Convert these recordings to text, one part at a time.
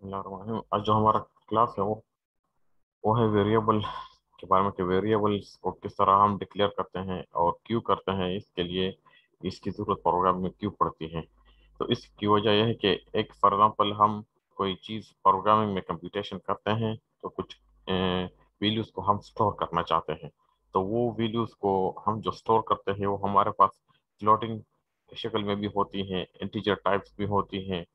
आज जो हमारा क्लास है वो है वेरिएबल के बारे में, कि वेरिएबल्स को किस तरह हम डिक्लेयर करते हैं और क्यों करते हैं, इसके लिए इसकी ज़रूरत प्रोग्राम में क्यों पड़ती है। तो इसकी वजह यह है कि एक फॉर एग्जांपल हम कोई चीज़ प्रोग्रामिंग में कंप्यूटेशन करते हैं, तो कुछ वैल्यूज़ को हम स्टोर करना चाहते हैं। तो वो वैल्यूज़ को हम जो स्टोर करते हैं वो हमारे पास फ्लोटिंग शक्ल में भी होती हैं, इंटीजर टाइप्स भी होती हैं,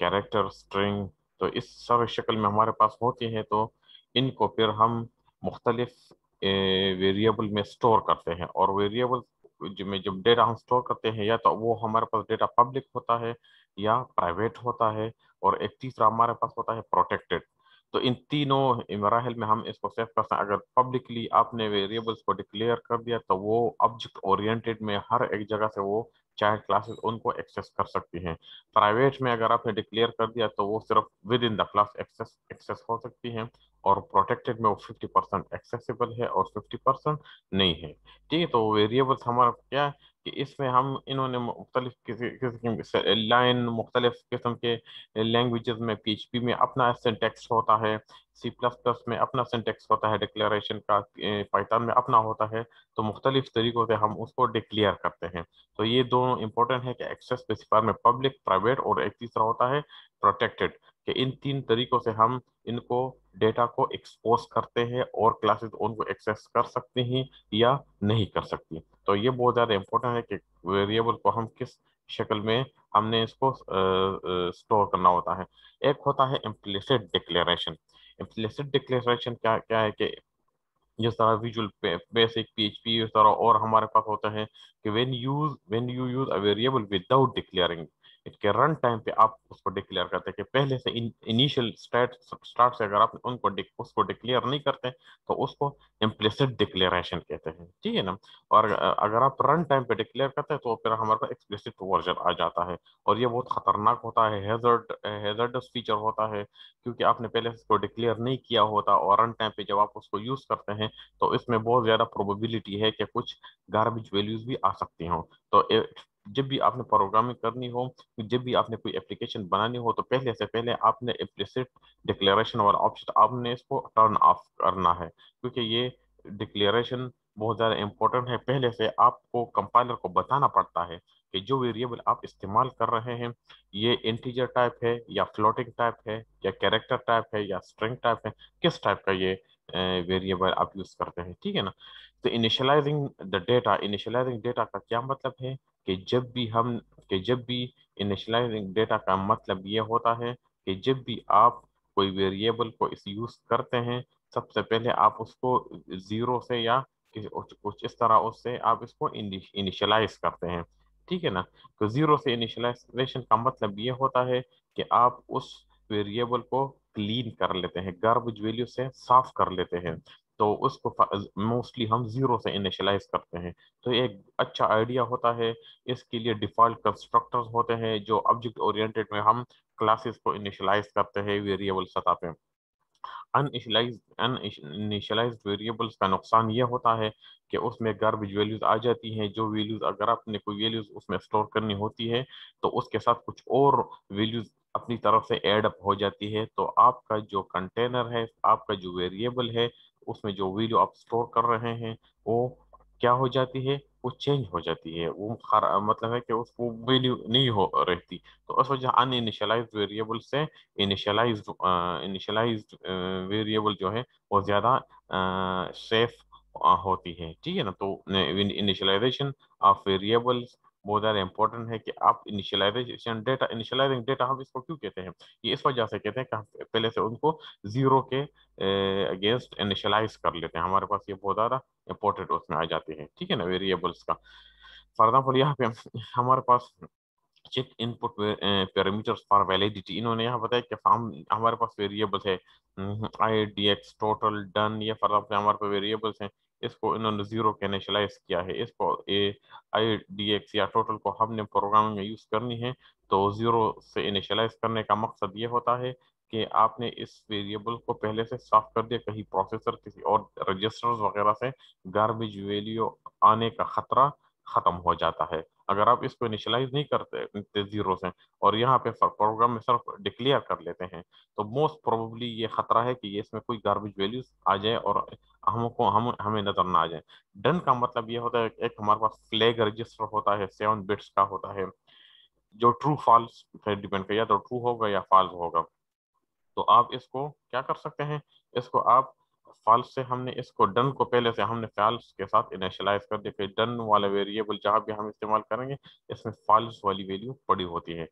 कैरेक्टर, स्ट्रिंग, तो इस सब शक्ल में हमारे पास होती हैं। तो इनको फिर हम मुख्तलिफ वेरिएबल में स्टोर करते हैं, और वेरिएबल में जब डेटा हम स्टोर करते हैं, या तो वो हमारे पास डेटा पब्लिक होता है या प्राइवेट होता है, और एक तीसरा हमारे पास होता है प्रोटेक्टेड। तो इन तीनों मराहल में हम इसको सेव कर सकते हैं। अगर पब्लिकली आपने वेरिएबल्स को डिक्लेयर कर दिया तो वो ऑब्जेक्ट ओरिएंटेड में हर एक जगह से वो चाहे क्लासेस उनको एक्सेस कर सकती हैं। प्राइवेट में अगर आपने डिक्लेयर कर दिया तो वो सिर्फ within the class access access हो सकती हैं, और प्रोटेक्टेड में वो 50% एक्सेसिबल है और 50% नहीं है। ठीक है, तो वेरिएबल्स हमारा क्या है कि इसमें हम इन्होंने मुख्तलिफ किसी किसी लाइन मुख्तलिफ किस्म के लैंग्वेजेस में, पीएचपी में अपना सिंटेक्स होता है, सी प्लस प्लस में अपना सिंटेक्स होता है डिक्लेरेशन का, पाइथन में अपना होता है। तो मुख्तलिफ तरीकों से हम उसको डिक्लेयर करते हैं। तो ये दोनों इंपॉर्टेंट है कि एक्सेस स्पेसिफायर में पब्लिक, प्राइवेट, और एक तीसरा होता है प्रोटेक्टेड, कि इन तीन तरीकों से हम इनको डेटा को एक्सपोज करते हैं और क्लासेस उनको एक्सेस कर सकती हैं या नहीं कर सकती। तो ये बहुत ज़्यादा इंपॉर्टेंट है कि वेरिएबल को हम किस शक्ल में हमने इसको स्टोर करना होता है। एक होता है इम्प्लिसिट डिक्लेरेशन। इम्प्लिसिट डिक्लेरेशन क्या क्या है कि जिस तरह विजुअल बेसिक पीएचपी इस तरह और हमारे पास होता है कि when you use a variable without declaring it, के रन टाइम पे आप उसको डिक्लेयर करते हैं, कि पहले से इनिशियल स्टार्ट से अगर आप उसको डिक्लेयर नहीं करते तो उसको इम्प्लिसिट डिक्लेरेशन कहते हैं। ठीक है ना। और अगर आप रन टाइम पे डिक्लेयर करते हैं तो फिर हमारे पास एक्सप्लिसिट वर्जन आ जाता है, और ये बहुत खतरनाक होता है, हैजर्डस फीचर होता है, क्योंकि आपने पहले से इसको डिक्लेयर नहीं किया होता, और रन टाइम पे जब आप उसको यूज करते हैं तो इसमें बहुत ज्यादा प्रोबेबिलिटी है कि कुछ गार्बेज वैल्यूज भी आ सकती हों। तो जब भी आपने प्रोग्रामिंग करनी हो, जब भी आपने कोई एप्लीकेशन बनानी हो, तो पहले से पहले आपने इम्प्लिसिट डिक्लेरेशन वाला ऑप्शन आपने इसको टर्न ऑफ करना है, क्योंकि ये डिक्लेरेशन बहुत ज़्यादा इंपॉर्टेंट है। पहले से आपको कंपाइलर को बताना पड़ता है कि जो वेरिएबल आप इस्तेमाल कर रहे हैं ये इंटीजर टाइप है या फ्लोटिंग टाइप है या कैरेक्टर टाइप है या स्ट्रिंग टाइप है, किस टाइप का ये वेरिएबल आप यूज करते हैं। ठीक है ना। तो इनिशियलाइजिंग डेटा का क्या मतलब है कि जब भी इनिशियलाइजिंग डेटा का मतलब ये होता है कि जब भी आप कोई वेरिएबल को इस यूज करते हैं, सबसे पहले आप उसको जीरो से या किसी कुछ इस तरह उससे आप इसको इनिशियलाइज करते हैं। ठीक है ना। तो जीरो से इनिशियलाइजेशन का मतलब ये होता है कि आप उस वेरिएबल को क्लीन कर लेते हैं, गार्बेज वैल्यू से साफ कर लेते हैं। तो उसको मोस्टली हम जीरो से इनिशियलाइज करते हैं। तो ये एक अच्छा आइडिया होता है। इसके लिए डिफॉल्ट कंस्ट्रक्टर्स होते हैं जो ऑब्जेक्ट ओरिएंटेड में हम क्लासेस को इनिशियलाइज करते हैं वेरिएबल सतह पे। अनइनिशियलाइज्ड वेरिएबल्स का नुकसान ये होता है कि उसमें गार्बेज वैल्यूज आ जाती हैं, जो वैल्यूज अगर आपने कोई वैल्यूज उसमें स्टोर करनी होती है तो उसके साथ कुछ और वैल्यूज अपनी तरफ से ऐड अप हो जाती है। तो आपका जो कंटेनर है, आपका जो वेरिएबल है, उसमें जो वैल्यू आप स्टोर कर रहे हैं वो क्या हो जाती है, वो चेंज हो जाती है, वो मतलब है कि उसको वैल्यू नहीं हो रहती। तो उस वजह अनइनिशियलाइज्ड वेरिएबल से इनिशियलाइज्ड इनिशियलाइज्ड वेरिएबल जो है वो ज़्यादा सेफ होती है। ठीक है ना। तो इनिशियलाइजेशन ऑफ वेरिएबल्स बहुत ज़्यादा इंपॉर्टेंट है कि आप इनिशियलाइजिंग डेटा हम इसको क्यों कहते हैं, ये इस वजह से कहते हैं कि हम पहले से उनको जीरो के अगेंस्ट इनिशियलाइज कर लेते हैं। हमारे पास ये बहुत ज़्यादा इंपॉर्टेंट उसमें आ जाते हैं। ठीक है ना, वेरिएबल्स का। फॉर एग्जाम्पल यहाँ पे हमारे पास check input parameters for validity, इन्होंने यहाँ बताया कि हम हमारे पास वेरिएबल्स है I D X, total, done, ये फॉर एग्जाम्पल हमारे पास वेरिएबल्स हैं। इसको इन्होंने जीरो के इनिशियलाइज किया है। इसको ए आई डी एक्स या टोटल को हमने प्रोग्रामिंग में यूज करनी है, तो जीरो से इनिशियलाइज करने का मकसद ये होता है कि आपने इस वेरिएबल को पहले से साफ कर दिया, कहीं प्रोसेसर किसी और रजिस्टर्स वगैरह से गार्बेज वैल्यू आने का खतरा खत्म हो जाता है। अगर आप इसको इनिशियलाइज नहीं करते जीरो से और यहाँ पे प्रोग्राम में सिर्फ डिक्लेयर कर लेते हैं, तो मोस्ट प्रोबेबली ये खतरा है कि ये इसमें कोई गार्बेज वैल्यूज आ जाए और हमको हमें नजर ना आ जाए। डन का मतलब ये होता है एक हमारे पास फ्लैग रजिस्टर होता है, 7 बिट्स का होता है, जो ट्रू फॉल्स पे डिपेंड कर, या तो ट्रू होगा या फॉल्स होगा। तो आप इसको क्या कर सकते हैं, इसको आप फॉल्स से, हमने इसको डन को पहले से हमने फॉल्स के साथ इनिशियलाइज कर दिया कि डन वाला वेरिएबल जहां भी हम इस्तेमाल करेंगे इसमें फॉल्स वाली वैल्यू पड़ी होती है।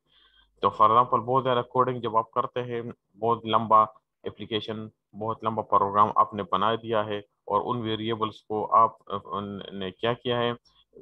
तो फॉर एग्जाम्पल बहुत ज़्यादा कोडिंग जब आप करते हैं, बहुत लंबा एप्लीकेशन, बहुत लंबा प्रोग्राम आपने बना दिया है और उन वेरिएबल्स को आप ने क्या किया है,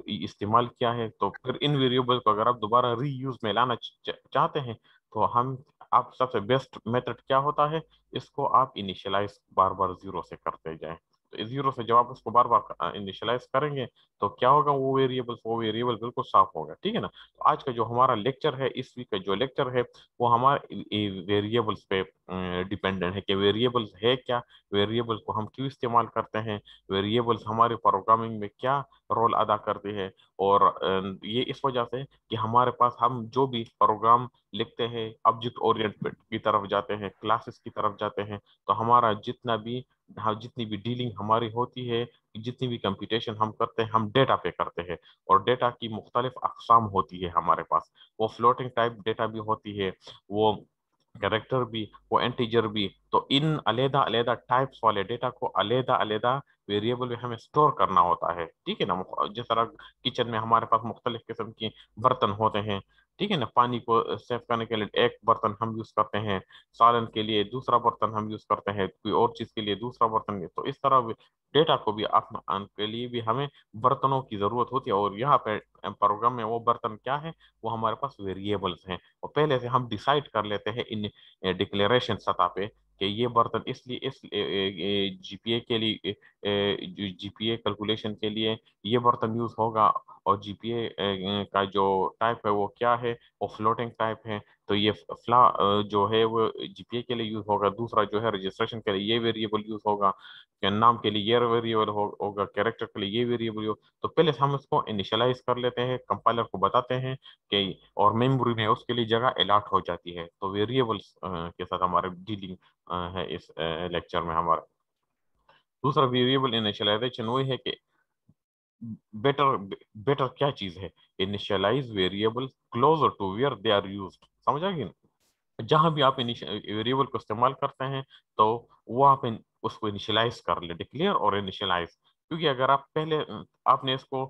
इस्तेमाल किया है, तो फिर इन वेरिएबल को अगर आप दोबारा रीयूज में लाना चाहते हैं, तो हम आप सबसे बेस्ट मेथड क्या होता है, इसको आप इनिशियलाइज बार बार जीरो से करते जाएं। तो जीरो से जब आप उसको बार बार इनिशियलाइज करेंगे तो क्या होगा, वो वेरिएबल बिल्कुल साफ होगा। ठीक है ना। तो आज का जो हमारा लेक्चर है, इस वीक का जो लेक्चर है, वो हमारे वेरिएबल्स पे डिपेंडेंट है कि वेरिएबल्स है क्या, वेरिएबल्स को हम क्यों इस्तेमाल करते हैं, वेरिएबल्स हमारे प्रोग्रामिंग में क्या रोल अदा करते हैं। और ये इस वजह से कि हमारे पास हम जो भी प्रोग्राम लिखते हैं ऑब्जेक्ट ओरिएंटेड की तरफ जाते हैं, क्लासेस की तरफ जाते हैं, तो हमारा जितना भी, हाँ, जितनी भी डीलिंग हमारी होती है, जितनी भी कंप्यूटेशन हम करते हैं, हम डेटा पे करते हैं। और डेटा की मुख्तलिफ अकसाम होती है हमारे पास, वो फ्लोटिंग टाइप डेटा भी होती है, वो कैरेक्टर भी, वो इंटीजर भी। तो इन अलहदा अलहदा टाइप्स वाले डेटा को अलहदा अलहदा वेरिएबल में हमें स्टोर करना होता है। ठीक है ना। जिस तरह किचन में हमारे पास मुख्तलिफ किस्म के बर्तन होते हैं, ठीक है ना, पानी को सेव करने के लिए एक बर्तन हम यूज करते हैं, सालन के लिए दूसरा बर्तन हम यूज करते हैं, कोई और चीज के लिए दूसरा बर्तन। तो इस तरह डेटा को भी आप के लिए भी हमें बर्तनों की जरूरत होती है। और यहाँ पे प्रोग्राम में वो बर्तन क्या है, वो हमारे पास वेरिएबल्स हैं, और पहले से हम डिसाइड कर लेते हैं इन डिक्लेरेशन सतह पे कि ये बर्तन इसलिए इस जीपीए के लिए, जीपीए कैलकुलेशन के लिए ये बर्तन यूज होगा, और जीपीए का जो टाइप है वो क्या है, वो फ्लोटिंग टाइप है। तो ये जो है वो जीपीए के लिए यूज होगा, दूसरा जो है रजिस्ट्रेशन के लिए ये वेरिएबल यूज होगा, नाम के लिए ये वेरिएबल होगा, कैरेक्टर के लिए ये वेरिएबल हो। तो पहले से हम इसको इनिशियलाइज कर लेते हैं, कंपाइलर को बताते हैं कि, और मेमोरी में उसके लिए जगह अलॉट हो जाती है। तो वेरिएबल्स के साथ हमारे डीलिंग है इस लेक्चर में हमारा। दूसरा वेरिएबल इनिशियलाइजेशन वो है कि बेटर बेटर क्या चीज है, initialize variable closer to where they are used. समझ आ गई। जहां भी आप वेरिएबल को इस्तेमाल करते हैं, तो वो आप उसको इनिशियलाइज कर ले, डिक्लेयर और इनिशियलाइज। क्योंकि अगर आप पहले आपने इसको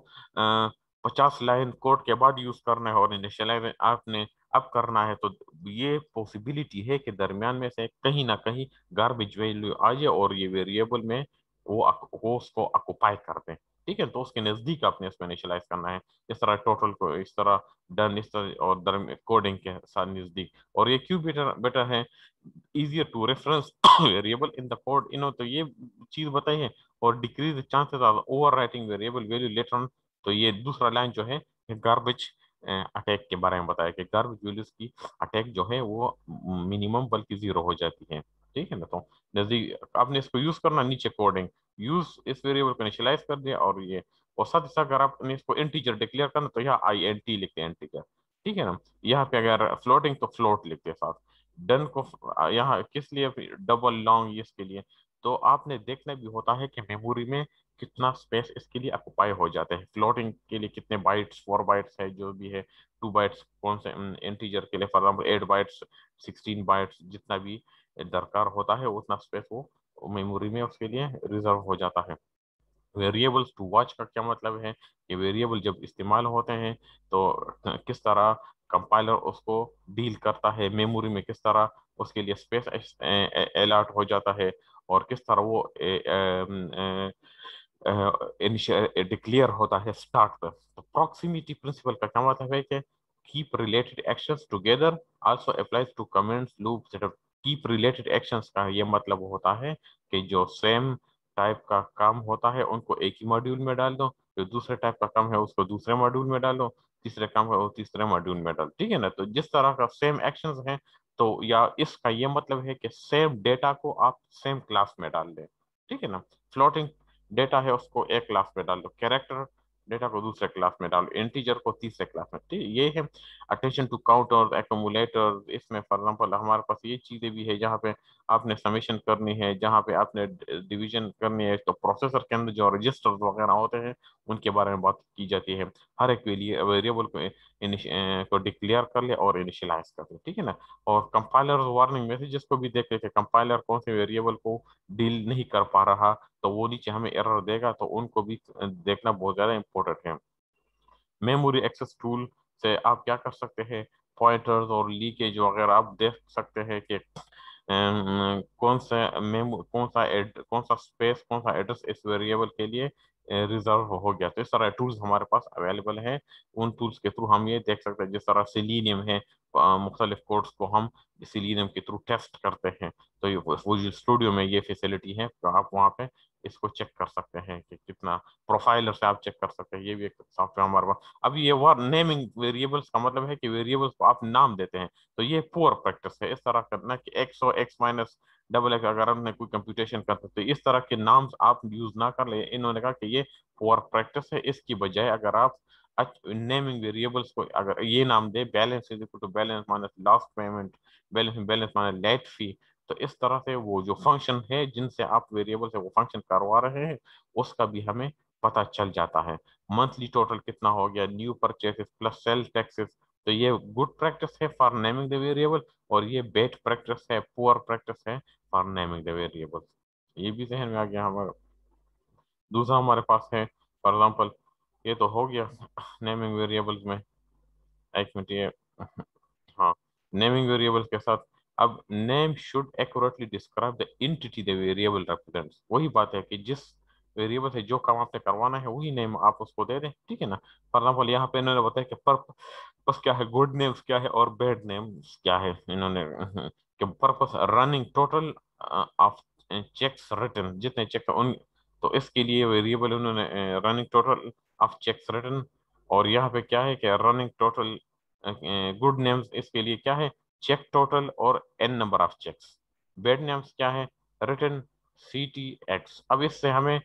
50 लाइन कोड के बाद यूज करना है और इनिशियलाइज आपने अब करना है, तो ये पॉसिबिलिटी है कि दरमियान में से कहीं ना कहीं गार्बेज वैल्यू आ जाए और ये वेरिएबल में वो उसको ऑक्युपाई कर दें। ठीक है। तो उसके नजदीक आपने इसको इनिशियलाइज करना है, इस तरह टोटल को इस तरह, डन इस तरह, और कोडिंग के साथ नजदीक। और ये क्यों बेटर बेटर है, easier to reference variable in the code, इनो, तो ये चीज बताई है। और decrease chances of overwriting variable value later on. तो ये दूसरा लाइन जो है गार्बेज अटैक के बारे में बताया कि गार्बेज वैल्यूज की अटैक जो है वो मिनिमम बल्कि जीरो हो जाती है। ठीक है ना। तो नजदीक आपने इसको यूज करना, नीचे कोडिंग यूज इस वेरिएबल को इनिशियलाइज कर दिया, और ये, और साथ ही साथ अगर आपने इसको इंटीजर डिक्लेयर करना, तो यहाँ आई एन टी लिखते हैं, इंटीजर। ठीक है ना। यहाँ पे अगर फ्लोटिंग तो फ्लोट लिखते हैं साथ। डन को यहाँ किस लिए, डबल लॉन्ग इसके लिए। तो आपने देखना भी होता है कि मेमोरी में कितना स्पेस इसके लिए ऑक्युपाई हो जाते हैं, फ्लोटिंग के लिए कितने बाइट्स, 4 बाइट्स है जो भी है, 2 बाइट्स कौन से, इंटीजर के लिए फॉर एग्जाम्पल 8 बाइट्स, 16 बाइट्स, जितना भी दरकार होता है उतना स्पेस वो मेमोरी में उसके लिए रिजर्व हो जाता है। वेरिएबल्स टू वॉच का क्या मतलब है कि वेरिएबल जब इस्तेमाल होते हैं तो किस तरह कंपाइलर उसको डील करता है, मेमोरी में किस तरह उसके लिए स्पेस अलॉट हो जाता है, और किस तरह वो डिक्लेयर होता है स्टार्ट पर। तो प्रॉक्सिमिटी प्रिंसिपल का क्या मतलब है कि keep related actions together also applies to comments loop setup. Keep related actions का ये मतलब होता है कि जो सेम टाइप का काम होता है उनको एक ही मॉड्यूल में डाल दो, जो दूसरे टाइप का काम है उसको दूसरे मॉड्यूल में डालो, तीसरे काम है वो तीसरे मॉड्यूल में डालो। ठीक है ना। तो जिस तरह का सेम एक्शंस हैं, तो या इसका ये मतलब है कि सेम डेटा को आप सेम क्लास में डाल दें। ठीक है ना। फ्लोटिंग डेटा है उसको एक क्लास में डाल दो, कैरेक्टर डेटा को दूसरे क्लास में डालो, इंटीजर को तीसरे क्लास में। ठीक है, ये है अटेंशन टू काउंटर, एक्यूमुलेटर। इसमें फॉर एग्जांपल हमारे पास ये चीजें भी है जहाँ पे आपने समेशन करनी है, जहाँ पे आपने डिवीजन करनी है, तो प्रोसेसर के अंदर जो रजिस्टर्स वगैरह होते हैं उनके बारे में बात की जाती है। हर एक के लिए वेरिएबल को डिक्लेयर कर ले और इनिशियलाइज कर ले, ठीक है ना। और कंपाइलर वार्निंग मैसेजेस को भी देख लेते हैं, कंपाइलर कौन से वेरिएबल को डील नहीं कर पा रहा तो वो नीचे हमें एरर देगा, तो उनको भी देखना बहुत ज्यादा इंपॉर्टेंट है। मेमोरी एक्सेस टूल से आप क्या कर सकते हैं, पॉइंटर्स और लीकेज वगैरह आप देख सकते हैं कि कौन सा स्पेस, कौन सा एड्रेस इस वेरिएबल के लिए रिजर्व हो गया। तो इस तरह टूल्स हमारे पास अवेलेबल है। उन टूल्स के थ्रू हम ये देख सकते हैं, जिस तरह सिलीनियम है, मुख्तलिफ कोड्स को हम सिलीनियम के थ्रू टेस्ट करते हैं। तो ये विजुअल स्टूडियो में ये फैसिलिटी है, तो आप वहाँ पे इसको चेक कर सकते हैं कि कितना, प्रोफाइलर से आप चेक कर सकते हैं। ये भी एक सॉफ्टवेयर हमारे पास। अब ये वर्ड नेमिंग वेरिएबल्स का मतलब है कि वेरिएबल्स को आप नाम देते हैं, तो ये पुअर प्रैक्टिस है इस तरह करना कि एक्स और एक्स माइनस डबल एक्स, अगर हमने कोई कंप्यूटेशन करते तो इस तरह के नाम्स आप यूज ना कर ले। इन्होंने कहा कि ये पुअर प्रैक्टिस है। इसकी बजाय अगर आप नेमिंग वेरिएबल्स को अगर ये नाम दे, balance is equal to balance minus last payment, balance balance minus late fee, तो इस तरह से वो जो फंक्शन है जिनसे आप वेरिएबल से वो फंक्शन करवा रहे हैं उसका भी हमें पता चल जाता है। मंथली टोटल कितना हो गया, new purchases plus sale taxes. तो ये गुड प्रैक्टिस है फॉर नेमिंग द वेरिएबल, और ये बेड प्रैक्टिस है, पुअर प्रैक्टिस है फॉर नेमिंग द वेरिएबल। ये भी जहन में आ गया हमारा। दूसरा हमारे पास है फॉर एग्जांपल, ये तो हो गया नेमिंग वेरिएबल्स में। एक मिनट ये, हाँ, नेमिंग वेरिएबल्स के साथ अब name should accurately describe the entity the variable represents. वही बात है कि जिस वेरिएबल से जो काम आपने करवाना है वही नेम आप उसको दे दें, ठीक है ना। फॉर एग्जाम्पल यहाँ पे इन्होंने बताया कि पर्पस क्या है, गुड नेम्स क्या है और बैड नेम्स क्या है। इन्होंने कि purpose running total of checks written, जितने चेक उन, तो इसके लिए वेरिएबल उन्होंने running total of checks written. और यहाँ पे क्या है कि रनिंग टोटल गुड नेम्स, इसके लिए क्या है, चेक टोटल और N number of checks. Bad names क्या है, रिटर्न सी टी एक्स। अब इससे हमें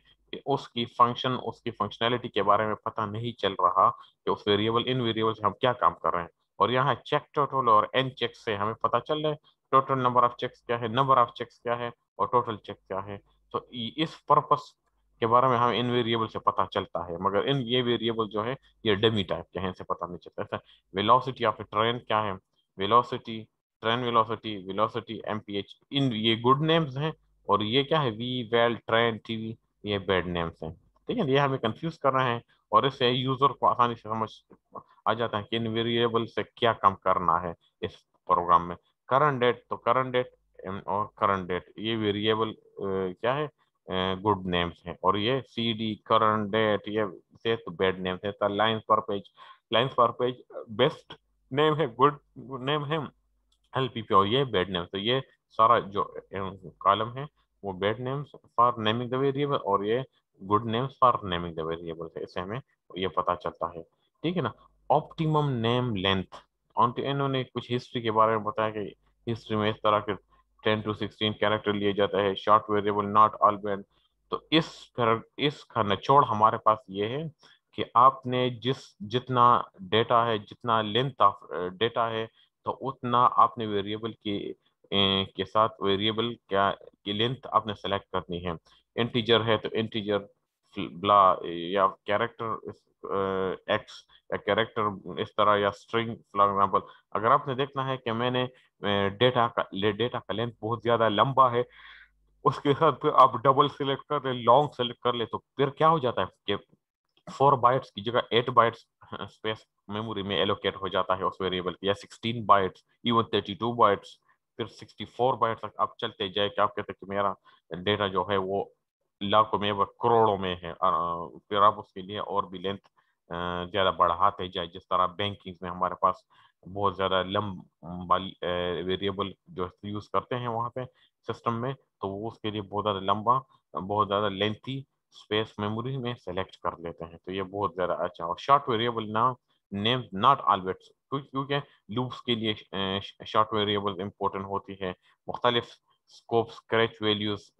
उसकी फंक्शन, उसकी फंक्शनैलिटी के बारे में पता नहीं चल रहा कि उस वेरिएबल, इन वेरिएबल से हम क्या काम कर रहे हैं। और यहाँ चेक टोटल और एन चेक्स से हमें पता चल रहा है टोटल नंबर ऑफ चेक्स क्या है, नंबर ऑफ चेक्स क्या है और टोटल चेक क्या है। तो इस पर्पस के बारे में हमें इन वेरिएबल से पता चलता है, मगर इन ये वेरिएबल जो है ये डमी टाइप के हैं, इनसे पता नहीं चलता। ऐसा वेलोसिटी ऑफ ट्रेन क्या है, velocity, train velocity, velocity MPH, इन ये गुड नेम्स हैं। और ये क्या है, वी वेल ट्रेन टीवी, ये बैड नेम्स हैं। ठीक है, ये हमें कंफ्यूज कर रहे हैं और इससे यूजर को आसानी से समझ आ जाता है कि इन वेरिएबल से क्या काम करना है इस प्रोग्राम में। करंट डेट, तो करंट डेट और करंट डेट ये वेरिएबल क्या है, गुड नेम्स हैं। और ये सी डी करंट डेट ये से तो बैड नेम्स है। तो लाइंस पर पेज, लाइंस पर पेज बेस्ट नेम है, गुड नेम है एलपीपी, और ये बैड नेम्स। तो ये सारा जो कॉलम है वो bad names for naming the variable और ये good names for naming the variable है। इससे हमें ये पता चलता है, ठीक है ना। ऑप्टिमम नेम लेंथ, इन्होंने कुछ हिस्ट्री के बारे में बताया कि हिस्ट्री में इस तरह के 10 to 16 कैरेक्टर लिए जाता है, short variable not all bad. तो इसका निचोड़ हमारे पास ये है कि आपने जितना डेटा है, जितना लेंथ ऑफ डेटा है, तो उतना आपने वेरिएबल के साथ वेरिएबल क्या की लेंथ आपने सेलेक्ट करनी है। इंटीजर है तो इंटीजर ब्ला, या कैरेक्टर एक्स, या कैरेक्टर इस तरह, या स्ट्रिंग फॉर एग्जांपल। अगर आपने देखना है कि मैंने डेटा का लेंथ बहुत ज्यादा लंबा है, उसके साथ फिर आप डबल सेलेक्ट कर ले, लॉन्ग सेलेक्ट कर ले, तो फिर क्या हो जाता है कि 4 बाइट्स की जगह 8 बाइट्स स्पेस मेमोरी में एलोकेट हो जाता है उस वेरिएबल की, या 16 बाइट्स, इवन 32 बाइट्स, फिर 64 बाइट्स तक आप चलते जाए कि आप कहते हैं कि मेरा डेटा जो है वो लाखों में व करोड़ों में है। फिर आप उसके लिए और भी लेंथ ज्यादा बढ़ाते जाए, जिस तरह बैंकिंग में हमारे पास बहुत ज्यादा लंबा वेरिएबल जो यूज करते हैं वहाँ पे सिस्टम में, तो वो उसके लिए बहुत ज्यादा लंबा, बहुत ज्यादा लेंथी स्पेस मेमोरी में सेलेक्ट कर लेते हैं। तो ये बहुत ज्यादा अच्छा। और शॉर्ट वेरिएबल ना नेम नॉट ऑलवेज, क्योंकि लूप्स के लिए शॉर्ट वेरिएबल इंपॉर्टेंट होती है। मुख्तलिफ scope, scratch values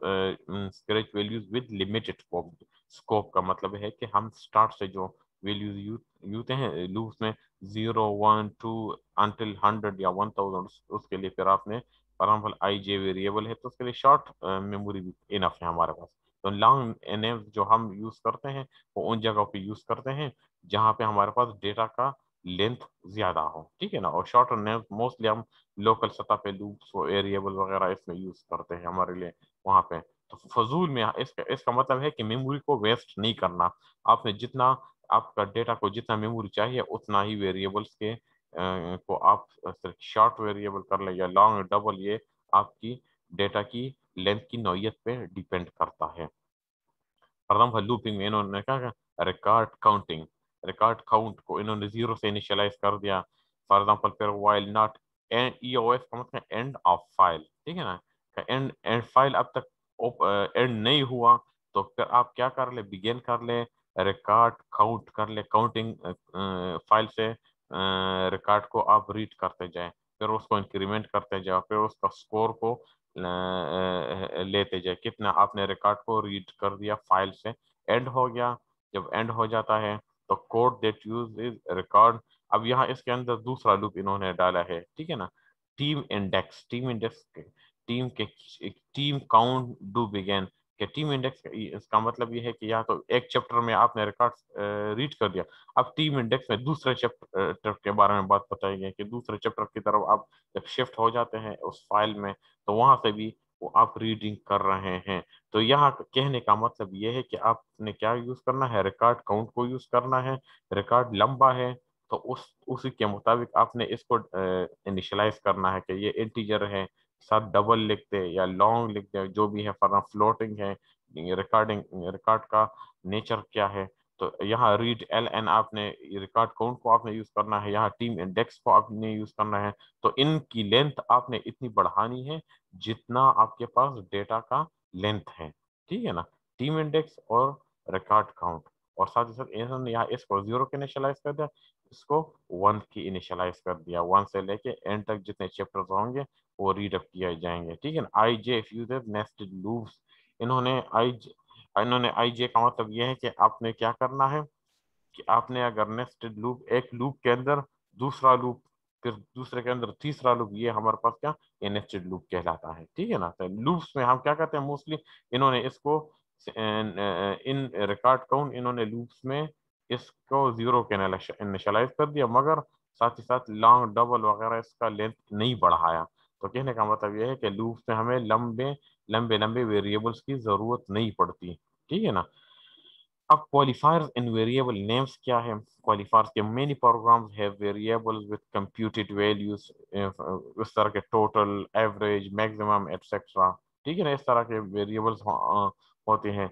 with limited scope. Scope का मतलब है कि हम स्टार्ट से जो वैल्यूज यूते हैं लूप्स में, 0 1 2 अंटिल 100 या 1000, उसके लिए फिर आपने for example I J variable है तो उसके लिए शॉर्ट मेमोरी भी इनफ है हमारे पास। तो लॉन्ग नेम्स जो हम यूज करते हैं वो उन जगहों पे यूज करते हैं जहाँ पे हमारे पास डेटा का लेंथ ज्यादा हो, ठीक है ना। और शॉर्टर नेम्स मोस्टली हम लोकल सतह पे लूप्स वेरिएबल वगैरह इसमें यूज करते हैं हमारे लिए वहाँ पे। तो फजूल में इसका मतलब है कि मेमोरी को वेस्ट नहीं करना। आपने जितना आपका डेटा को जितना मेमोरी चाहिए उतना ही वेरिएबल्स के को आप सिर्फ शॉर्ट वेरिएबल कर ले या लॉन्ग डबल, ये आपकी डेटा की लेंथ की नौइयत पे डिपेंड करता है। फॉर एग्जाम्पल लूपिंग में इन्होंने क्या, रिकॉर्ड काउंटिंग, रिकॉर्ड काउंट को इन्होंने जीरो से इनिशियलाइज कर दिया। फॉर एग्जाम्पल फिर वाइल नॉट एंड ईओएस का मतलब एंड ऑफ फाइल, ठीक है ना। एंड एंड फाइल अब तक एंड नहीं हुआ तो फिर आप क्या कर ले, बिगिन कर ले, रिकॉर्ड काउंट कर ले, काउंटिंग फाइल से रिकॉर्ड को आप रीड करते जाए, फिर उसको इंक्रीमेंट करते जाओ, फिर उसका स्कोर को लेते जाए, कितना आपने रिकॉर्ड को रीड कर दिया फाइल से, एंड हो गया। जब एंड हो जाता है तो code that use is record. अब यहाँ इसके अंदर दूसरा लूप इन्होंने डाला है, ठीक है ना। Team index, team index, team के टीम काउंट डू बिगेन के टीम इंडेक्स, इसका मतलब ये है कि या तो एक चैप्टर में आपने रिकॉर्ड रीड कर दिया, अब टीम इंडेक्स में दूसरे चैप्टर के बारे में बात बताई गई कि दूसरे चैप्टर की तरफ आप जब शिफ्ट हो जाते हैं उस फाइल में तो वहां से भी वो आप रीडिंग कर रहे हैं। तो यहाँ कहने का मतलब ये है कि आपने क्या यूज करना है, रिकॉर्ड काउंट को यूज करना है। रिकॉर्ड लंबा है तो उसी के मुताबिक आपने इसको इनिशियलाइज करना है कि ये इंटीजर है, साथ डबल लिख दे या लॉन्ग लिख दे, जो भी है, फॉर फ्लोटिंग है। रिकॉर्डिंग रिकॉर्ड का नेचर क्या है, तो यहाँ रीड एल एन आपने रिकॉर्ड काउंट को आपने यूज करना है, यहाँ टीम इंडेक्स को आपने यूज करना है। तो इनकी लेंथ आपने इतनी बढ़ानी है जितना आपके पास डेटा का लेंथ है, ठीक है ना। टीम इंडेक्स और रिकॉर्ड काउंट, और साथ ही साथ इन्होंने यहाँ इसको जीरो के इनिशियलाइज कर दिया, इसको वन की इनिशियलाइज कर दिया, वन से लेके एंड तक जितने चैप्टर्स होंगे वो रीड अप किए जाएंगे, ठीक है ना। आई जे फ्यूजेस नेस्टेड लूप्स, इन्होंने आई जे का मतलब ये है कि आपने क्या करना है कि आपने अगर नेस्टेड लूप, एक लूप के अंदर दूसरा लूप, फिर दूसरे के अंदर तीसरा लूप, ये हमारे पास क्या, ये नेस्टेड लूप कहलाता है, ठीक है ना। तो लूप्स में हम क्या करते हैं मोस्टली, इन्होंने इसको इन रिकॉर्ड काउंट, इन्होंने लूप्स में इसको जीरो के इनिशियलाइज कर दिया, मगर साथ ही साथ लॉन्ग डबल वगैरह इसका लेंथ नहीं बढ़ाया। तो कहने का मतलब यह है कि लूप्स में हमें लंबे लंबे लंबे वेरिएबल्स की जरूरत नहीं पड़ती, ठीक है ना। अब क्वालिफायर्स इन वेरिएबल नेम्स क्या है। क्वालिफायर्स के many programs have variables with computed values, इस तरह के टोटल, एवरेज, मैक्सिमम एटसेट्रा, ठीक है ना, इस तरह के वेरिएबल्स होते हैं।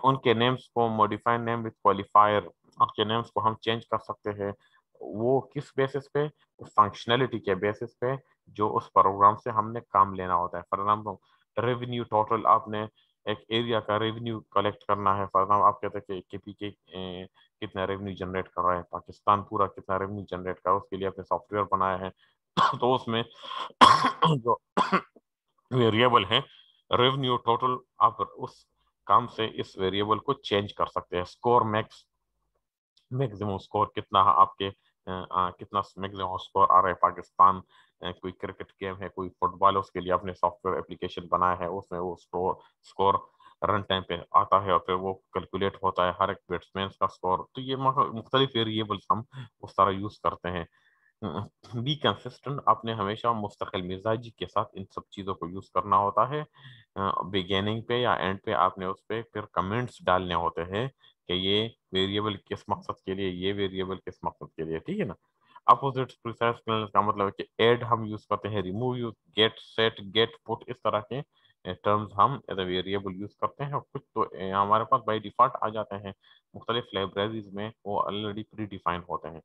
उनके नेम्स को मॉडिफाइड नेम विद क्वालिफायर, उनके नेम्स को हम चेंज कर सकते हैं। वो किस बेसिस पे, फंक्शनैलिटी के बेसिस पे जो उस प्रोग्राम से हमने काम लेना होता है। फॉर एग्जाम्पल रेवेन्यू टोटल, आपने एक एरिया का रेवेन्यू कलेक्ट करना है, फॉर एग्जाम्पल आप कहते हैं कि केपीके कितना रेवेन्यू जनरेट कर रहा है, पाकिस्तान पूरा कितना रेवेन्यू जनरेट कर रहा है, उसके लिए आपने सॉफ्टवेयर बनाया है। तो उसमें जो वेरिएबल है रेवेन्यू टोटल, आप उस काम से इस वेरिएबल को चेंज कर सकते हैं। स्कोर मैक्स, मैक्सिमम स्कोर कितना है आपके, कितना मैक्सिमम स्कोर आ रहा है पाकिस्तान, कोई क्रिकेट गेम है, कोई फुटबॉल है, उसके लिए आपने सॉफ्टवेयर एप्लीकेशन बनाया है, उसमें वो स्कोर रन टाइम पे आता है और फिर वो कैलकुलेट होता है हर एक बैट्समैन का स्कोर। तो ये मुख्तलिफ वेरिएबल्स हम उस तरह यूज करते हैं। बी कंसिस्टेंट, आपने हमेशा मुस्तकिल मिजाजी के साथ इन सब चीज़ों को यूज़ करना होता है। बिगिनिंग पे या एंड पे आपने उस पे फिर कमेंट्स डालने होते हैं कि ये वेरिएबल किस मकसद के लिए, ये वेरिएबल किस मकसद के लिए, ठीक है ना। अपोजिट प्रिसाइज का मतलब है कि ऐड हम यूज़ करते हैं, remove use, get, set, get, put, इस तरह के टर्म्स हम एज ए वेरिएबल यूज़ करते हैं। और कुछ तो हमारे पास बाई डिफॉल्ट आ जाते हैं मुख्तलिफ लाइब्रेरीज में, वो ऑलरेडी प्री डिफाइंड होते हैं।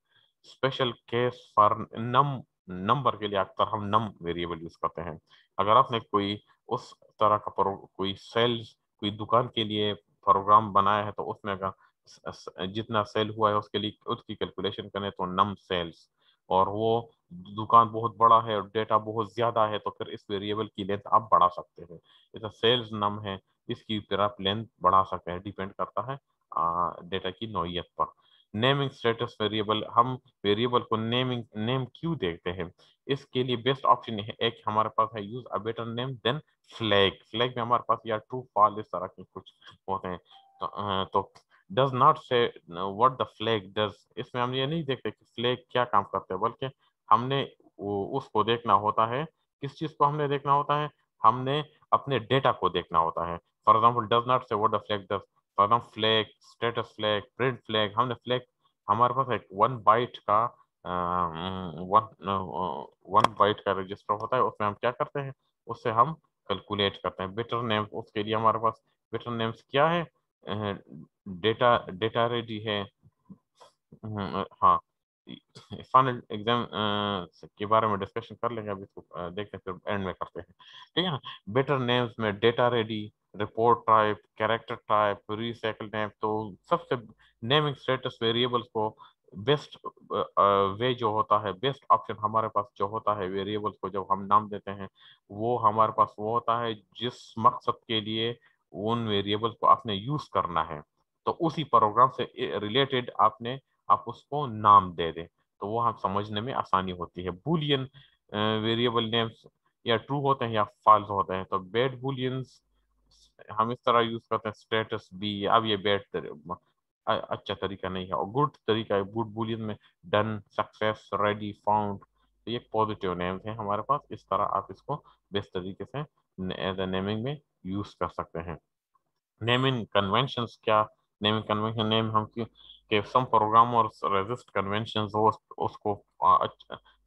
Special case for num, number के लिए अक्सर हम नम वेरिएबल यूज करते हैं। अगर आपने कोई उस तरह का कोई सेल्स, कोई दुकान के लिए प्रोग्राम बनाया है तो उसमें अगर जितना सेल हुआ है उसके लिए उसकी कैलकुलेशन करें तो नम सेल्स, और वो दुकान बहुत बड़ा है और डेटा बहुत ज्यादा है तो फिर इस वेरिएबल की लेंथ आप बढ़ा सकते हैं। जैसे सेल्स नम है, इसकी फिर आप लेंथ बढ़ा सकते हैं, डिपेंड करता है डेटा की नौइयत पर। नेमिंग स्टेटस वेरिएबल, हम वेरिएबल को नेम क्यों देखते हैं? इसके लिए बेस्ट ऑप्शन है एक हमारे पास है, use a better name than flag. Flag में हमारे पास या ट्रू फॉल्स इस तरह के कुछ होते हैं। तो डज नॉट से व्हाट द फ्लैग डज, इसमें हम ये नहीं देखते कि फ्लैग क्या काम करते हैं, बल्कि हमने उसको देखना होता है। किस चीज को हमने देखना होता है? हमने अपने डेटा को देखना होता है। फॉर एग्जाम्पल डज नॉट से what the flag does, for example flag, status flag, print flag, हमने फ्लैग, हमारे पास एक 1 बाइट का वन बाइट का रजिस्टर होता है, उसमें हम क्या करते हैं? उससे हम कैलकुलेट करते हैं। बेटर नेम्स, उसके लिए हमारे पास बेटर नेम्स क्या है? डेटा डेटा रेडी है। हाँ, फाइनल एग्जाम के बारे में डिस्कशन कर लेंगे, अभी इसको देखते हैं, फिर एंड में करते हैं, ठीक है ना। बेटर नेम्स में data ready, report type, character type, recycle name. तो सबसे नेमिंग स्टेटस वेरिएबल्स को बेस्ट वे जो होता है, बेस्ट ऑप्शन हमारे पास जो होता है वेरिएबल्स को जब हम नाम देते हैं, वो हमारे पास वो होता है जिस मकसद के लिए उन वेरिएबल्स को आपने यूज करना है, तो उसी प्रोग्राम से रिलेटेड आपने आप उसको नाम दे दें, तो वो हम समझने में आसानी होती है। बूलियन वेरिएबल नेम्स या ट्रू होते हैं या फॉल्स होते हैं। तो बैड बूलियंस हम इस तरह यूज करते हैं, स्टेटस बी। अब ये बैड अच्छा तरीका नहीं है, और गुड तरीका है। गुड बूलियन में डन, सक्सेस, रेडी, फाउंड, तो ये पॉजिटिव नेम्स हैं हमारे पास। इस तरह आप इसको बेस्ट तरीके से एज ए नेमिंग में यूज कर सकते हैं। नेमिंग कन्वेंशंस क्या? नेमिंग कन्वेंशन, नेम हम क्यों कि सम प्रोग्रामर्स रेजिस्ट कन्वेंशंस, वो उसको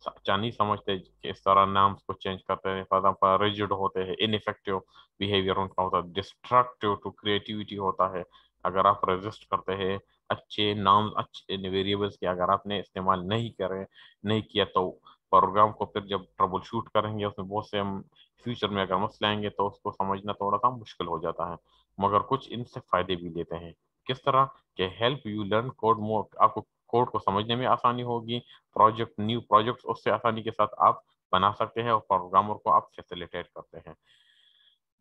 अच्छा नहीं समझते कि इस तरह नाम्स को चेंज करते हैं। फॉर एग्जांपल रिजिड होते हैं, इनइफेक्टिव बिहेवियर उनका होता है, डिस्ट्रक्टिव टू क्रिएटिविटी होता है। अगर आप रेजिस्ट करते हैं अच्छे नाम, अच्छे वेरिएबल्स के अगर आपने इस्तेमाल नहीं किया, तो प्रोग्राम को फिर जब ट्रबल शूट करेंगे उसमें बहुत से हम फ्यूचर में अगर मसले आएंगे तो उसको समझना थोड़ा सा मुश्किल हो जाता है। मगर कुछ इनसे फायदे भी लेते हैं। किस तरह के? हेल्प यू लर्न कोड मोर, आपको कोड को समझने में आसानी होगी। प्रोजेक्ट, न्यू प्रोजेक्ट्स उससे आसानी के साथ आप बना सकते हैं और प्रोग्रामर को आप फैसिलिटेट करते हैं।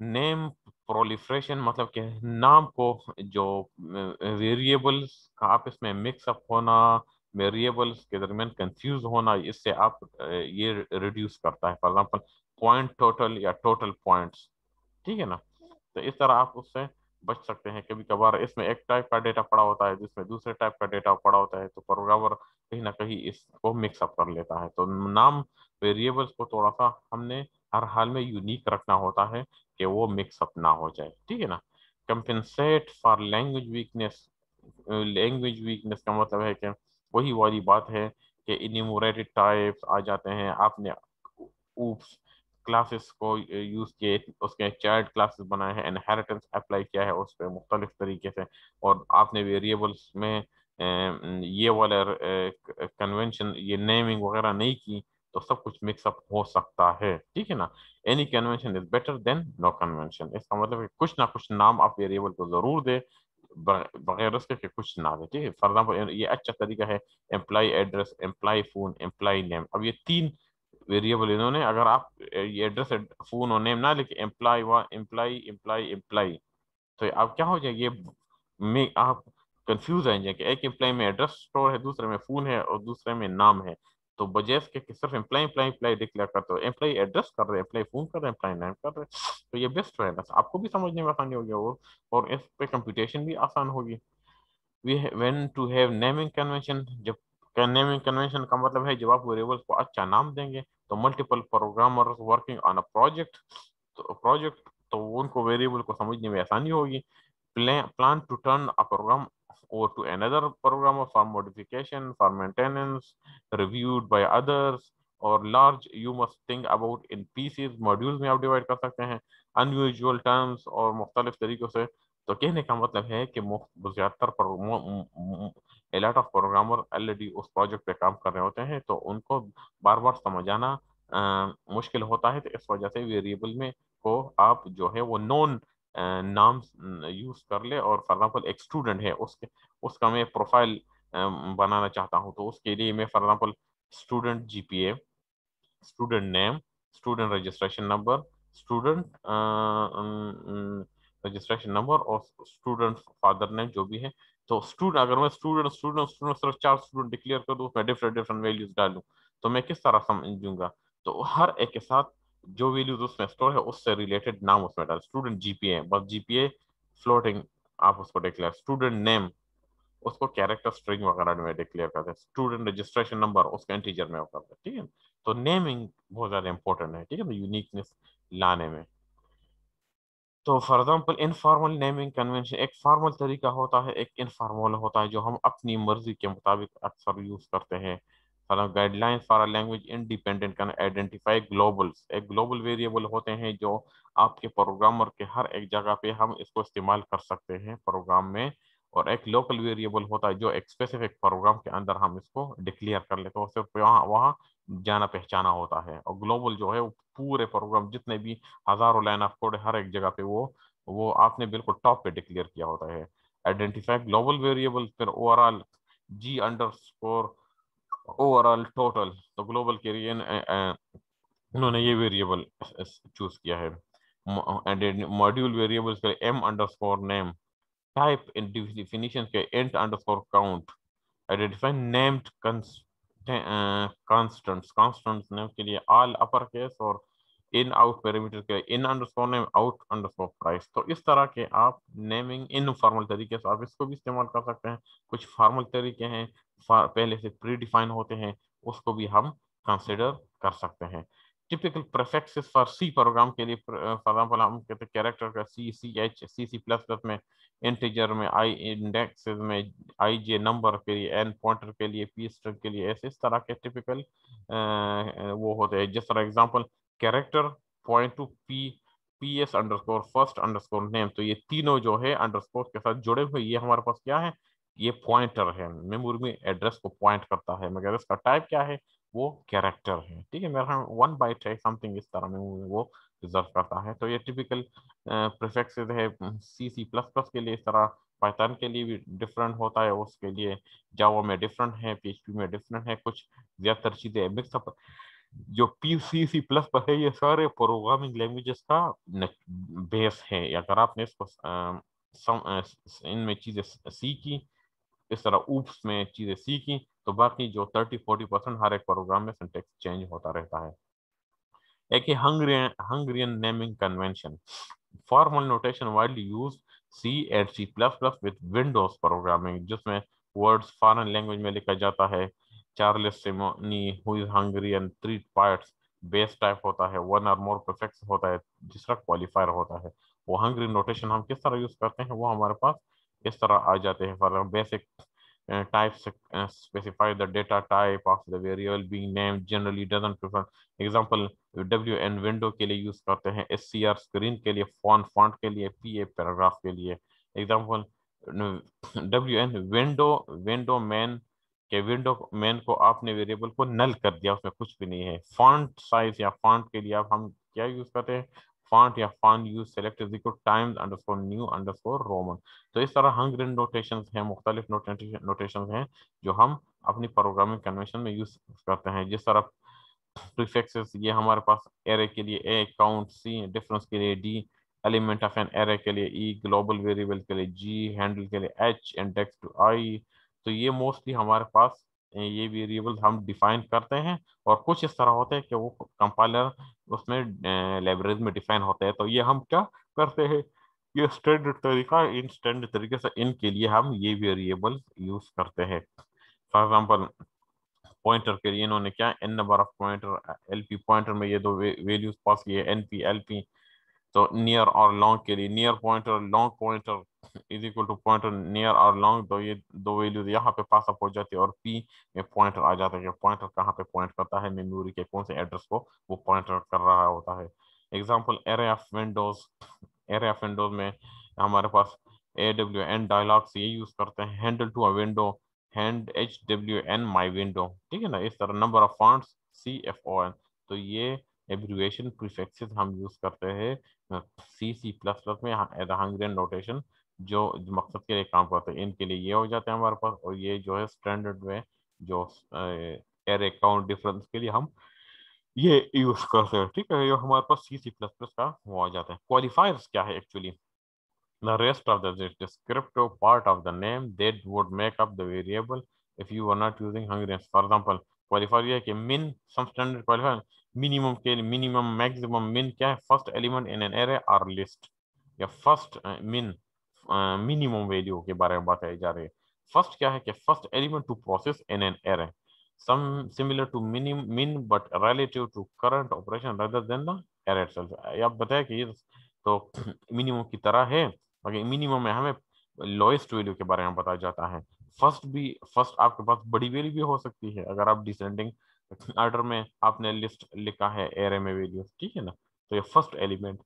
नेम प्रोलिफरेशन मतलब क्या है? नाम को जो वेरिएबल्स का आपस में मिक्सअप होना, वेरिएबल्स के दरमियान कंफ्यूज होना, इससे आप ये रिड्यूस करता है। फॉर एग्जांपल पॉइंट टोटल या टोटल पॉइंट्स, ठीक है ना। तो इस तरह आप उससे बच सकते हैं। कभी कभार इसमें एक टाइप का डेटा पड़ा होता है, जिसमें दूसरे टाइप का डेटा पड़ा होता है, तो प्रोग्रामर कहीं ना कहीं इसको मिक्सअप कर लेता है। तो नाम वेरिएबल्स को थोड़ा सा हमने हर हाल में यूनिक रखना होता है कि वो मिक्सअप ना हो जाए, ठीक है ना। Compensate for language weakness. Language weakness का मतलब है कि वही वाली बात है कि इन्यूमरेटेड टाइप्स आ जाते हैं, आपने ऊप्स क्लासेस को यूज किए, उसके चाइल्ड क्लासेस बनाए हैं, इनहेरिटेंस अप्लाई किया है उस पर मुख्तलिफ तरीके से, और आपने वेरिएबल्स में ये वाला कन्वेंशन, ये नेमिंग वगैरह नहीं की, तो सब कुछ मिक्सअप हो सकता है, ठीक है ना। Any convention is better than no convention. इसका मतलब है कुछ ना कुछ नाम आप वेरिएबल को जरूर दे, बगैर उसके कि कुछ ना दे, ठीक है। फॉर एग्जाम्पल ये अच्छा तरीका है, employee address, employee phone, employee name. अब ये तीन वेरिएबल इन्होंने, अगर आप ये एड्रेस, फोन और नेम ना लिखे, एम्प्लाई व एम्प्लाई एम्प्लाई एम्प्लाई, तो अब क्या हो जाएगा? ये में आप कंफ्यूज आ जाएंगे। एक एम्प्लाई में एड्रेस स्टोर है, दूसरे में फोन है, और दूसरे में नाम है। तो बजाय इसके कि सिर्फ एम्प्लाई एम्प्लाई एम्प्लाई डिक्लेयर करते हो, एम्प्लाई एड्रेस कर रहे, एम्प्लाई फोन कर रहे, एम्प्लाई नेम कर रहे, तो ये बेस्ट है, बस आपको भी समझने में आसानी होगी वो, और इस पे कंप्यूटेशन भी आसान होगी। We when to have naming convention, जब नेमिंग कन्वेंशन का मतलब है जब आप वेरिएबल्स को अच्छा नाम देंगे, तो multiple programmers working on a project, तो उनको वेरिएबल को समझने में आसानी होगी। Plan to turn a program over to another programmer for modification, for maintenance, reviewed by others, और large you must think about in pieces, modules में आप डिवाइड कर सकते हैं, unusual terms और मुख्तलिफ तरीकों से। तो कहने का मतलब है कि ज्यादातर a lot of programmer already उस प्रोजेक्ट पे काम कर रहे होते हैं, तो उनको बार बार समझाना मुश्किल होता है। तो इस वजह से वेरिएबल में को आप जो है वो नॉन नाम यूज कर ले। और फॉर एग्जांपल एक स्टूडेंट है, उसके उसका मैं प्रोफाइल बनाना चाहता हूँ, तो उसके लिए मैं for example student GPA, student name, student registration number, student registration number और स्टूडेंट फादर नेम जो भी है। तो स्टूडेंट, अगर मैं स्टूडेंट स्टूडेंट स्टूडेंट सिर्फ 4 स्टूडेंट डिक्लेयर कर दूं, उसमें डिफरेंट डिफरेंट वैल्यूज डालूं, तो मैं किस तरह समझूंगा? तो हर एक के साथ जो वैल्यूज उसमें स्टोर है उससे रिलेटेड नाम उसमें डाल। स्टूडेंट जीपीए, बस जीपीए फ्लोटिंग आप उसको डिक्लेयर, स्टूडेंट नेम उसको कैरेक्टर स्ट्रिंग वगैरह में डिक्लेयर करते हैं, स्टूडेंट रजिस्ट्रेशन नंबर उसको इंटीजर में करते हैं, ठीक है। तो नेमिंग बहुत ज्यादा इंपॉर्टेंट है, ठीक है, यूनिकनेस लाने में। तो for example informal naming convention, एक फॉर्मल तरीका होता है, एक इनफॉर्मल होता है जो हम अपनी मर्जी के मुताबिक अक्सर यूज करते हैं। Guidelines for language independent can identify Global's, एक ग्लोबल वेरिएबल होते हैं जो आपके प्रोग्रामर के हर एक जगह पे हम इसको इस्तेमाल कर सकते हैं प्रोग्राम में। और एक लोकल वेरिएबल होता है जो एक स्पेसिफिक प्रोग्राम के अंदर हम इसको डिक्लेयर कर लेते हैं, सिर्फ वहाँ वहाँ जाना पहचाना होता है। और ग्लोबल जो है वो पूरे प्रोग्राम जितने भी हजारों लाइन ऑफ कोड हर एक जगह पे वो आपने बिल्कुल टॉप पे डिक्लेयर किया होता है। आइडेंटिफाई ग्लोबल वेरिएबल, फिर overall G underscore overall total, तो ग्लोबल के लिए उन्होंने ये वेरिएबल चूज किया है। मॉड्यूल वेरिएबल्स के M underscore name, type in definition के int underscore count, identify named constants, constants name के लिए ऑल अपर केस, और इन आउट पैरामीटर के in underscore name out underscore price. तो इस तरह के आप नेमिंग इन फॉर्मल तरीके से आप इसको भी इस्तेमाल कर सकते हैं। कुछ फॉर्मल तरीके हैं पहले से प्री डिफाइन होते हैं, उसको भी हम कंसिडर कर सकते हैं। Typical prefixes for C program के लिए, फॉर एग्जांपल हम कहते हैं कैरेक्टर का C, C H, C plus plus में, इंटीजर में आई, इंडेक्स में आई जे, नंबर के लिए एन, पॉइंटर के लिए पी, स्ट्रिंग के लिए ऐसे, इस तरह के टिपिकल वो होते हैं। जिस तरह example character point two P, P S underscore first underscore name, तो ये तीनों जो है अंडरस्कोर के साथ जुड़े हुए, ये हमारे पास क्या है? ये पॉइंटर है, मेमोरी में एड्रेस को पॉइंट करता है, मगर इसका टाइप क्या है? वो कैरेक्टर है, ठीक है। मेरा 1 बाइट है समथिंग, इस तरह में वो रिजर्व करता है। तो ये टिपिकल प्रीफिक्सेस है सी, सी प्लस प्लस के लिए। इस तरह पाइथन के लिए भी डिफरेंट होता है, उसके लिए जावा में डिफरेंट है, पीएचपी में डिफरेंट है, कुछ ज्यादातर चीजें मिक्सअप। जो पी सी सी प्लस पर है, ये सारे प्रोग्रामिंग लैंग्वेजेस का बेस है। अगर आपने इसको इनमें चीजें सीखी, इस तरह ऊप्स में चीजें सीखी, तो बाकी जो 30-40% हर एक प्रोग्राम में सिंटेक्स चेंज होता रहता है। एक ही Hungarian naming convention, formal notation widely use C and C plus plus with Windows programming, जिसमें वर्ड्स फॉरेन लैंग्वेज में लिखा जाता है। Charles Simonyi who is Hungarian, 3 parts, base type होता है, वन और मोर प्रीफिक्स होता है, दूसरा क्वालिफायर होता है। वो हंगरी नोटेशन हम किस तरह यूज करते हैं वो हमारे पास इस तरह आ जाते हैं। For basic types specify the data type of the variable being named, generally doesn't prefer। Example wn window के लिए यूज करते हैं, scr स्क्रीन के लिए, फॉन्ट फॉन्ट के लिए, pa पैराग्राफ के लिए। Example wn window, window man के विंडो मैन को आपने वेरिएबल को नल कर दिया, उसमें कुछ भी नहीं है। फॉन्ट साइज या फॉन्ट के लिए आप हम क्या यूज करते हैं? फॉन्ट या font use select is equal times underscore new underscore Roman. तो इस तरह हंगरियन नोटेशंस हैं, मुख्तलिफ नोटेशंस हैं जो हम अपनी प्रोग्रामिंग कन्वेंशन में यूज करते हैं। जिस तरह प्रीफिक्सेस, ये हमारे पास एरे के लिए ए, काउंट सी, डिफरेंस के लिए D, element of an array के लिए ई, ग्लोबल वेरिएबल के लिए जी, हैंडल के लिए एच, इंडेक्स टू आई। तो ये मोस्टली हमारे पास ये वेरिएबल हम डिफाइन करते हैं। और कुछ इस तरह होते हैं कि वो कंपाइलर उसमें लाइब्रेरी में डिफाइन होते हैं। तो ये हम क्या करते हैं? ये स्टैंडर्ड तरीका, इन स्टैंडर्ड तरीके से इनके लिए हम ये वेरिएबल यूज करते हैं। फॉर एग्जांपल पॉइंटर के लिए इन्होंने क्या, N number of pointer, LP pointer में ये दो वैल्यूज पास किए, एनपी एलपी। तो नियर और लॉन्ग के लिए near pointer, long pointer is equal to pointer near और लॉन्ग, तो ये दो वैल्यूज यहाँ पे पास अप हो जाती है। और पी में पॉइंटर आ जाता है कि पॉइंटर कहाँ पे पॉइंट करता है, मेमोरी के कौन से एड्रेस को वो पॉइंटर कर रहा होता है। Example array of windows, array of windows में हमारे पास ए डब्ल्यू एन डायलॉग से ये यूज करते हैं, handle to a window, hand H W N my window, ठीक है ना। इस तरह number of fonts C F O N, तो ये एब्रिविएशन प्रीफिक्सेस हम यूज करते हैं सी, सी प्लस प्लस में हंगरियन नोटेशन जो मकसद के लिए काम करते हैं। इनके लिए ये हो जाते हैं हमारे पास। और ये जो है स्टैंडर्ड में जो एरे काउंट डिफरेंस के लिए हम ये यूज करते हैं, ठीक है। ये हमारे पास सी, सी प्लस प्लस का वो आ जाता है। क्वालिफायर्स क्या है actually? the rest of the descriptive part of the name that would make up the variable if you were not using Hungarian. For example, qualifier ये है कि min some standard qualifier minimum के लिए minimum maximum min क्या है first element in an array or list या first min minimum value के बारे में बताई जा रही है. First क्या है कि first element to process in an array some similar to min but relative to current operation rather than the array itself. ये आप बताया कि ये तो मिनिमम की तरह है मगर मिनिमम में हमें लोएस्ट वैल्यू के बारे में बताया जाता है. फर्स्ट आपके पास बड़ी वैल्यू भी हो सकती है अगर आप डिसेंडिंग ऑर्डर में आपने लिस्ट लिखा है एरे में वैल्यू, ठीक है ना. तो ये फर्स्ट एलिमेंट.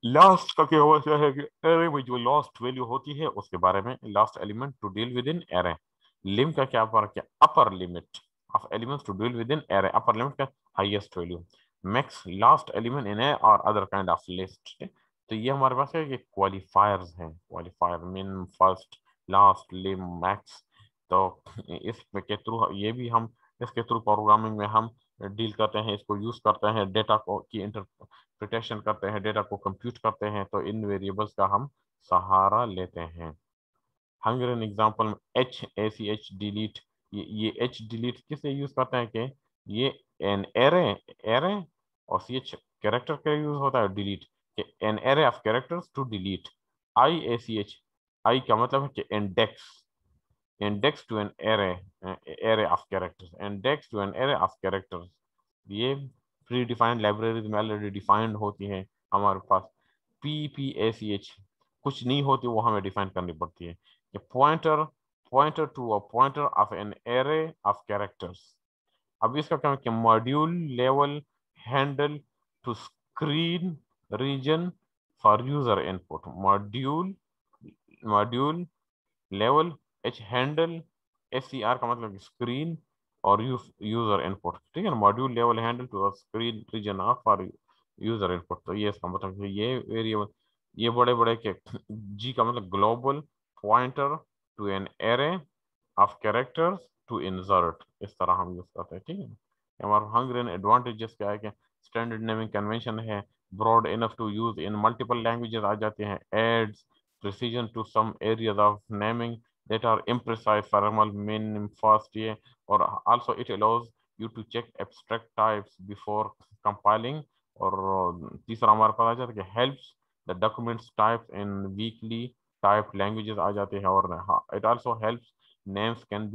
लास्ट का क्या होता है कि एरे में जो लास्ट वैल्यू होती है उसके बारे में last element to deal with in array. Lim का क्या फर्क है? Upper limit of elements to deal with in array. Upper limit का highest value. Max last element in A और अदर काइंड ऑफ लिस्ट. तो ये हमारे पास है कि क्वालिफायर्स हैं. क्वालिफायर मिन फर्स्ट लास्ट लिम मैक्स. तो इसके थ्रू ये भी हम इसके थ्रू प्रोग्रामिंग में हम डील करते हैं, इसको यूज करते हैं, डेटा को की इंटरप्रिटेशन करते हैं, डेटा को कंप्यूट करते हैं. तो इन वेरिएबल्स का हम सहारा लेते हैं. हंगेरियन एग्जांपल में H A C H delete. ये एच डिलीट किसे यूज करते हैं कि ये एन एरे एरे और सी एच कैरेक्टर का यूज होता है डिलीट कि an array of characters to delete. I A C H I का मतलब है कि index index to an array array of characters index to an array of characters. ये प्री डिफाइंड लाइब्रेरीज में ऑलरेडी डिफाइंड होती है हमारे पास. P P A C H कुछ नहीं होती, वो हमें डिफाइन करनी पड़ती है. कि pointer to a pointer of an array of characters. अब इसका क्या है कि module level handle to screen region for user input. Module module level H handle S C R का मतलब स्क्रीन और यूजर इनपुट, ठीक है ना. Module level handle to screen region of for user input. तो ये इसका मतलब है ये वेरिएबल ये बड़े बड़े के जी का मतलब global pointer to an array of characters to insert. इस तरह हम यूज करते हैं, ठीक है. हमारा हंगरियन एडवांटेजेस क्या है कि स्टैंडर्ड नेमिंग कन्वेंशन है, broad enough to use in multiple languages आ जाते हैं, aids precision to some areas of naming that are imprecise, formal, min, fast, yeah, or also it allows you to check abstract types before compiling. और तीसरा हमारे पास आ जाता है कि helps the documents types in weakly typed languages आ जाते हैं. और it also helps names can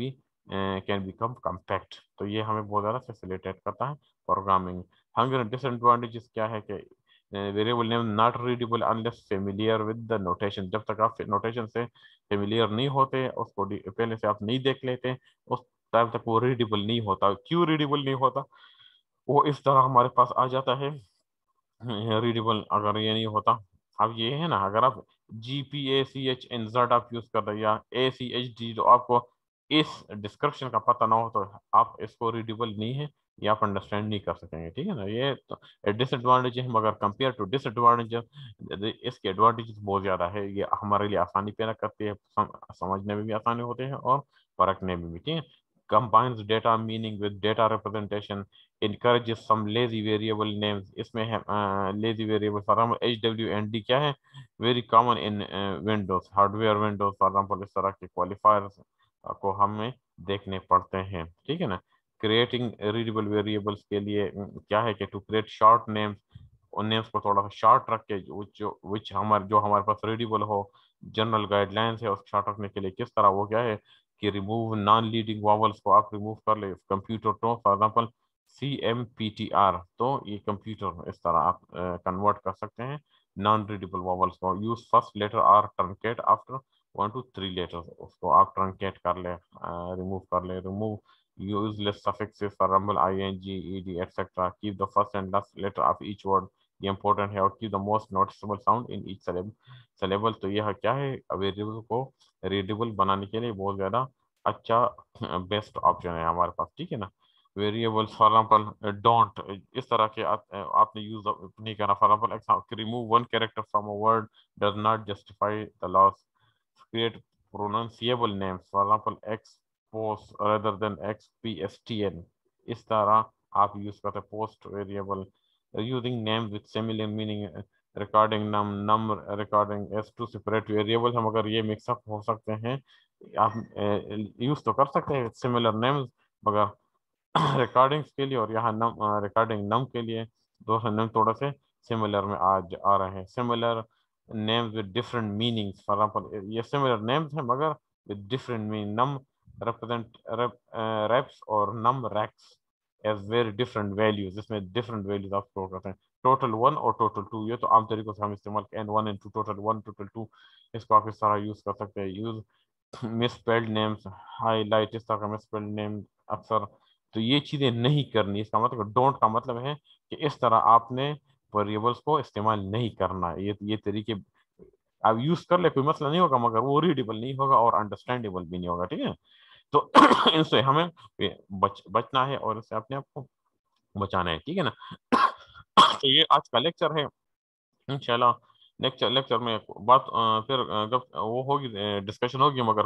become compact. तो ये हमें बहुत ज़्यादा फैसिलिटेट करता है प्रोग्रामिंग. हंगर डिसएडवांटेजेस क्या है कि variable name not readable unless familiar with the notation. जब तक आप नोटेशन से फेमिलियर नहीं होते, उसको पहले से आप नहीं देख लेते, उस टाइम तक वो रीडेबल नहीं होता. क्यों रीडेबल नहीं होता? वो इस तरह हमारे पास आ जाता है रीडेबल अगर ये नहीं होता. अब ये है ना, अगर आप G P A C H insert आप यूज कर रहे हैं या ए सी एच डी, तो आपको इस डिस्क्रिप्शन का पता ना हो तो आप इसको रीडेबल नहीं है, ये आप अंडरस्टैंड नहीं कर सकेंगे, ठीक है ना. ये तो डिसएडवांटेज है, मगर कंपेयर टू डिसएडवांटेज इसके एडवांटेजेस बहुत ज़्यादा है. ये हमारे लिए आसानी पैदा करती है, समझने में भी आसानी होते हैं और परखने में भी, ठीक है. combines data meaning with data representation, encourages some lazy variable names. इसमें है lazy variable for example HWND क्या है, very common in Windows hardware Windows for example. इस तरह के qualifiers को हमें देखने पड़ते हैं, ठीक है ना. क्रिएटिंग रीडेबल वेरिएबल्स के लिए क्या है कि टू क्रिएट शॉर्ट नेम्स, उन नेम्स को थोड़ा सा शॉर्ट रख के जो हमारे पास रीडेबल हो. जनरल गाइडलाइंस है उसको शॉर्ट रखने के लिए. किस तरह? वो क्या है कि रिमूव नॉन लीडिंग वॉवल्स को आप रिमूव कर ले. Computer to for example CMPTR, तो ये कंप्यूटर इस तरह आप कन्वर्ट कर सकते हैं नॉन रीडेबल वॉवल्स को. Use first letter or truncate after 1 to 3 letters, उसको आप ट्रंकेट कर ले, रिमूव कर ले. Remove useless suffixes for example ing, ed, etc. Keep the first and last letter of each word. ये important है. और keep the most noticeable sound in each syllable. तो यह क्या है, वेरिएबल को रीडेबल बनाने के लिए बहुत ज़्यादा अच्छा बेस्ट ऑप्शन है हमारे पास, ठीक है ना. वेरिएबल्स फॉर एग्जांपल डोंट इस तरह के आपने यूज नहीं करना. For example remove one character from a word does not justify the loss. Create pronunciable names for example post rather than xpstn. इस तरह आप यूज करते हैं post variable. Using name with similar meaning recording num recordings to separate variable, हम अगर ये mix up हो सकते हैं, आप यूज तो कर सकते हैं सिमिलर नेम्स, मगर रिकॉर्डिंग्स के लिए और यहाँ नम रिकॉर्डिंग नम के लिए दोनों नेम थोड़ा से सिमिलर में आज आ रहे हैं। Similar names with different meanings, for example ये सिमिलर नेम्स हैं मगर with different meaning. Num represent reps और num racks as very different values, इसमें डिफरेंट वैल्यूज आप स्टोर करते हैं। टोटल वन और टोटल टू, ये तो आम तरीकों से हम इस्तेमाल N one N two, total one total two, इसको आप इस तरह यूज कर सकते हैं। यूज मिसस्पेल्ड नेम्स, हाईलाइट इस तरह का मिसस्पेल्ड नेम अक्सर, तो ये चीजें नहीं करनी। इसका मतलब डोंट का मतलब है कि इस तरह आपने वेरिएबल्स को इस्तेमाल नहीं करना। ये तरीके आप यूज कर ले, कोई मसला नहीं होगा, मगर वो रीडेबल नहीं होगा और अंडरस्टैंडेबल भी नहीं होगा, ठीक है। तो इनसे हमें बचना है और इससे अपने आप को बचाना है, ठीक है ना। तो ये आज का लेक्चर है, इंशाल्लाह नेक्स्ट लेक्चर में बात फिर जब वो होगी डिस्कशन होगी, मगर